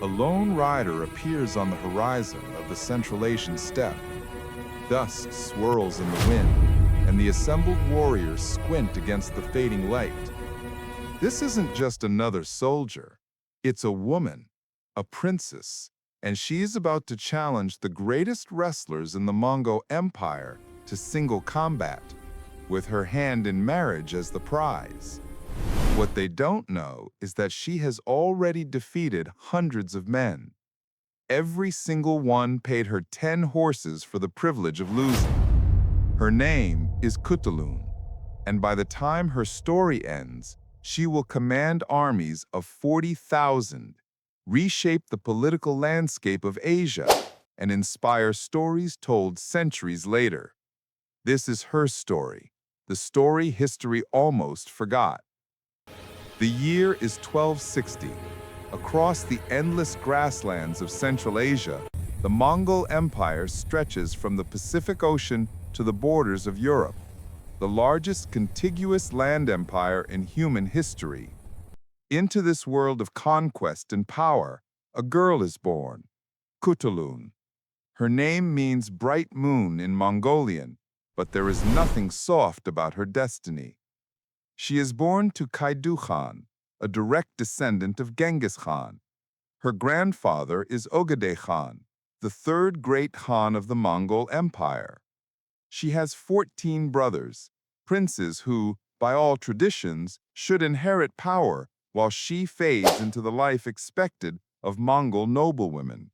a lone rider appears on the horizon of the Central Asian steppe. Dust swirls in the wind, and the assembled warriors squint against the fading light. This isn't just another soldier. It's a woman, a princess, and she's about to challenge the greatest wrestlers in the Mongol Empire to single combat, with her hand in marriage as the prize. What they don't know is that she has already defeated hundreds of men. Every single one paid her 10 horses for the privilege of losing. Her name is Khutulun, and by the time her story ends, she will command armies of 40,000, reshape the political landscape of Asia, and inspire stories told centuries later. This is her story, the story history almost forgot. The year is 1260. Across the endless grasslands of Central Asia, the Mongol Empire stretches from the Pacific Ocean to the borders of Europe, the largest contiguous land empire in human history. Into this world of conquest and power, a girl is born, Khutulun. Her name means bright moon in Mongolian, but there is nothing soft about her destiny. She is born to Kaidu Khan, a direct descendant of Genghis Khan. Her grandfather is Ogedei Khan, the third great Khan of the Mongol Empire. She has 14 brothers, princes who, by all traditions, should inherit power while she fades into the life expected of Mongol noblewomen.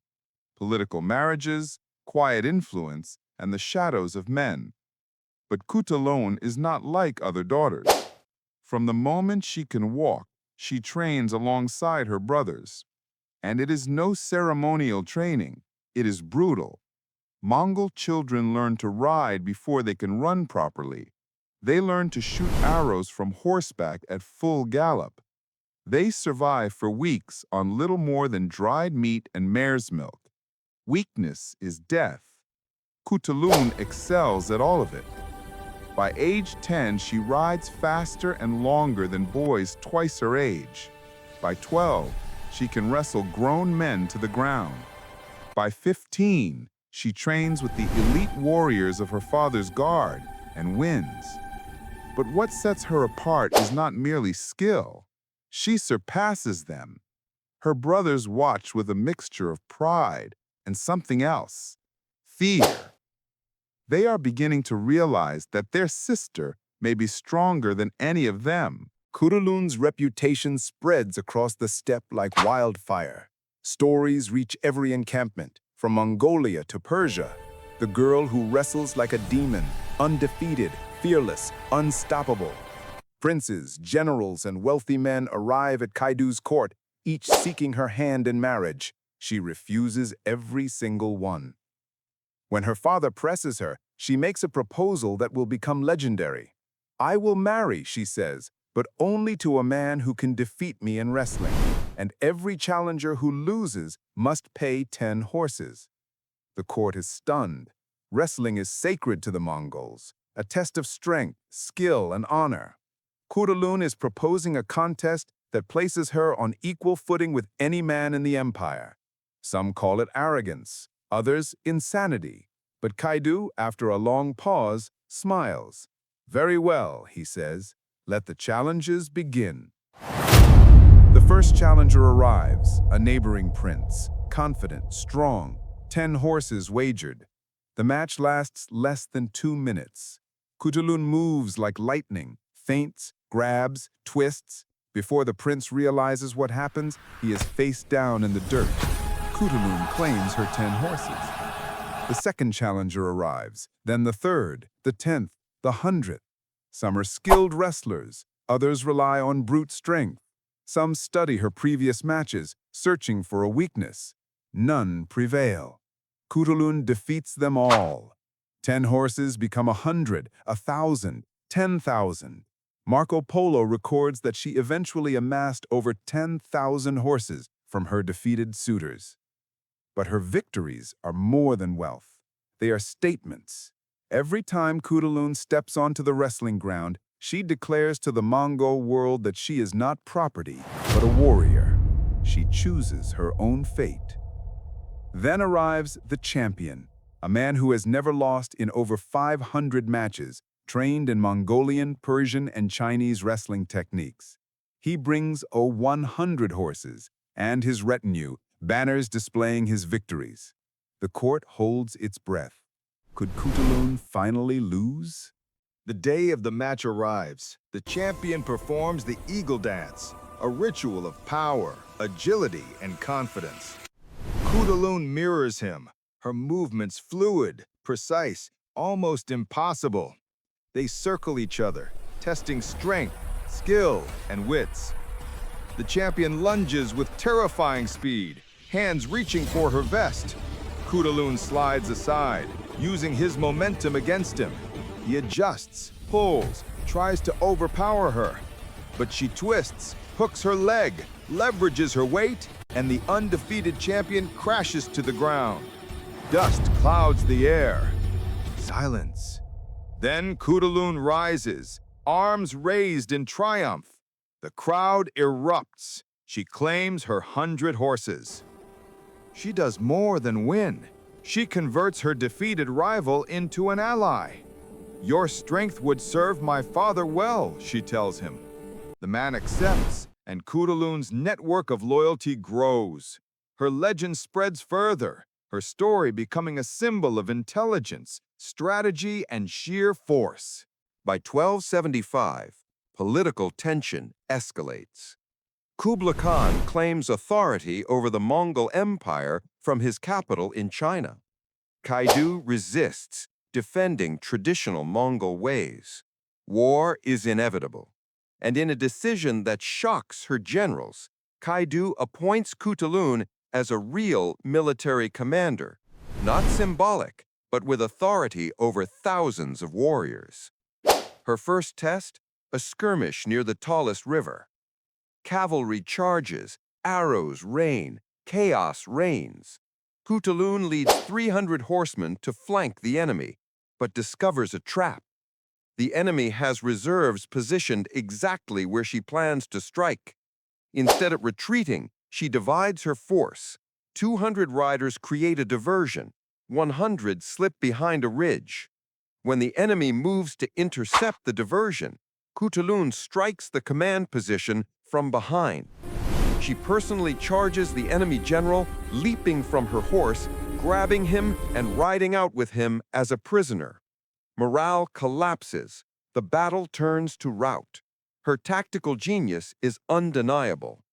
Political marriages, quiet influence, and the shadows of men. But Khutulun is not like other daughters. From the moment she can walk, she trains alongside her brothers. And it is no ceremonial training, it is brutal. Mongol children learn to ride before they can run properly. They learn to shoot arrows from horseback at full gallop. They survive for weeks on little more than dried meat and mare's milk. Weakness is death. Khutulun excels at all of it. By age 10, she rides faster and longer than boys twice her age. By 12, she can wrestle grown men to the ground. By 15, she trains with the elite warriors of her father's guard and wins. But what sets her apart is not merely skill. She surpasses them. Her brothers watch with a mixture of pride and something else, fear. They are beginning to realize that their sister may be stronger than any of them. Khutulun's reputation spreads across the steppe like wildfire. Stories reach every encampment, from Mongolia to Persia. The girl who wrestles like a demon, undefeated, fearless, unstoppable. Princes, generals, and wealthy men arrive at Kaidu's court, each seeking her hand in marriage. She refuses every single one. When her father presses her, she makes a proposal that will become legendary. "I will marry," she says, "but only to a man who can defeat me in wrestling, and every challenger who loses must pay 10 horses." The court is stunned. Wrestling is sacred to the Mongols, a test of strength, skill, and honor. Khutulun is proposing a contest that places her on equal footing with any man in the empire. Some call it arrogance, others insanity. But Kaidu, after a long pause, smiles. "Very well," he says, "let the challenges begin." The first challenger arrives, a neighboring prince, confident, strong, 10 horses wagered. The match lasts less than 2 minutes. Khutulun moves like lightning, feints, grabs, twists. Before the prince realizes what happens, he is face down in the dirt. Khutulun claims her 10 horses. The second challenger arrives, then the third, the 10th, the 100th. Some are skilled wrestlers, others rely on brute strength. Some study her previous matches, searching for a weakness. None prevail. Khutulun defeats them all. 10 horses become 100, 1,000, 10,000. Marco Polo records that she eventually amassed over 10,000 horses from her defeated suitors. But her victories are more than wealth. They are statements. Every time Khutulun steps onto the wrestling ground, she declares to the Mongol world that she is not property, but a warrior. She chooses her own fate. Then arrives the champion, a man who has never lost in over 500 matches, trained in Mongolian, Persian, and Chinese wrestling techniques. He brings 100 horses and his retinue, banners displaying his victories. The court holds its breath. Could Khutulun finally lose? The day of the match arrives. The champion performs the eagle dance, a ritual of power, agility, and confidence. Khutulun mirrors him, her movements fluid, precise, almost impossible. They circle each other, testing strength, skill, and wits. The champion lunges with terrifying speed, hands reaching for her vest. Khutulun slides aside, using his momentum against him. He adjusts, pulls, tries to overpower her. But she twists, hooks her leg, leverages her weight, and the undefeated champion crashes to the ground. Dust clouds the air. Silence. Then Khutulun rises, arms raised in triumph. The crowd erupts. She claims her 100 horses. She does more than win. She converts her defeated rival into an ally. "Your strength would serve my father well," she tells him. The man accepts, and Khutulun's network of loyalty grows. Her legend spreads further, her story becoming a symbol of intelligence, strategy, and sheer force. By 1275, political tension escalates. Kublai Khan claims authority over the Mongol Empire from his capital in China. Kaidu resists, defending traditional Mongol ways. War is inevitable, and in a decision that shocks her generals, Kaidu appoints Khutulun as a real military commander, not symbolic, but with authority over thousands of warriors. Her first test, a skirmish near the tallest river. Cavalry charges, arrows rain, chaos reigns. Khutulun leads 300 horsemen to flank the enemy, but discovers a trap. The enemy has reserves positioned exactly where she plans to strike. Instead of retreating, she divides her force. 200 riders create a diversion. 100 slip behind a ridge. When the enemy moves to intercept the diversion, Khutulun strikes the command position from behind. She personally charges the enemy general, leaping from her horse, grabbing him and riding out with him as a prisoner. Morale collapses. The battle turns to rout. Her tactical genius is undeniable.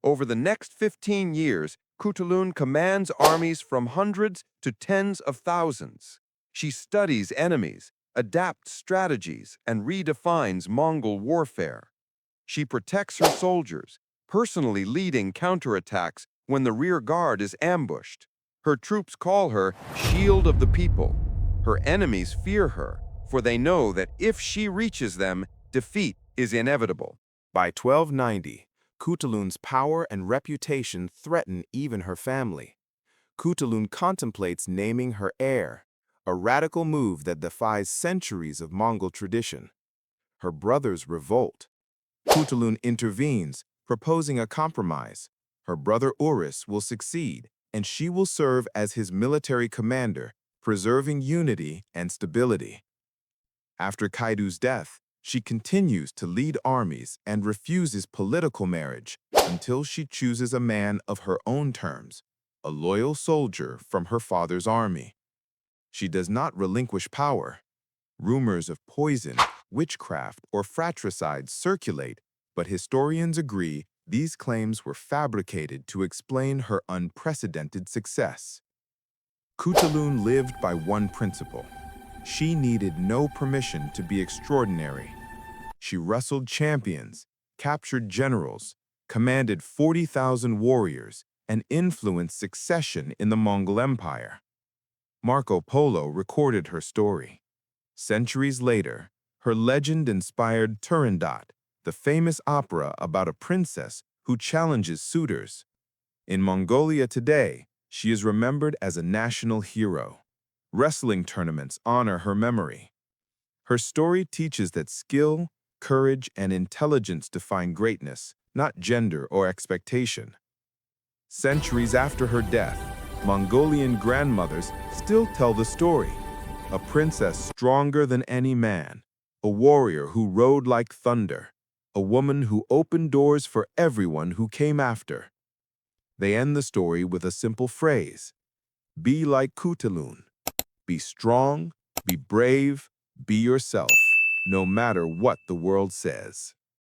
Over the next 15 years, Khutulun commands armies from hundreds to tens of thousands. She studies enemies, adapts strategies, and redefines Mongol warfare. She protects her soldiers, personally leading counterattacks when the rear guard is ambushed. Her troops call her Shield of the People. Her enemies fear her, for they know that if she reaches them, defeat is inevitable. By 1290, Khutulun's power and reputation threaten even her family. Khutulun contemplates naming her heir, a radical move that defies centuries of Mongol tradition. Her brothers revolt. Khutulun intervenes, proposing a compromise. Her brother Urus will succeed, and she will serve as his military commander, preserving unity and stability. After Kaidu's death, she continues to lead armies and refuses political marriage until she chooses a man of her own terms, a loyal soldier from her father's army. She does not relinquish power. Rumors of poison, witchcraft, or fratricide circulate, but historians agree these claims were fabricated to explain her unprecedented success. Khutulun lived by one principle. She needed no permission to be extraordinary. She wrestled champions, captured generals, commanded 40,000 warriors, and influenced succession in the Mongol Empire. Marco Polo recorded her story. Centuries later, her legend inspired Turandot, the famous opera about a princess who challenges suitors. In Mongolia today, she is remembered as a national hero. Wrestling tournaments honor her memory. Her story teaches that skill, courage, and intelligence define greatness, not gender or expectation. Centuries after her death, Mongolian grandmothers still tell the story. A princess stronger than any man, a warrior who rode like thunder, a woman who opened doors for everyone who came after. They end the story with a simple phrase: be like Khutulun. Be strong, be brave, be yourself, no matter what the world says.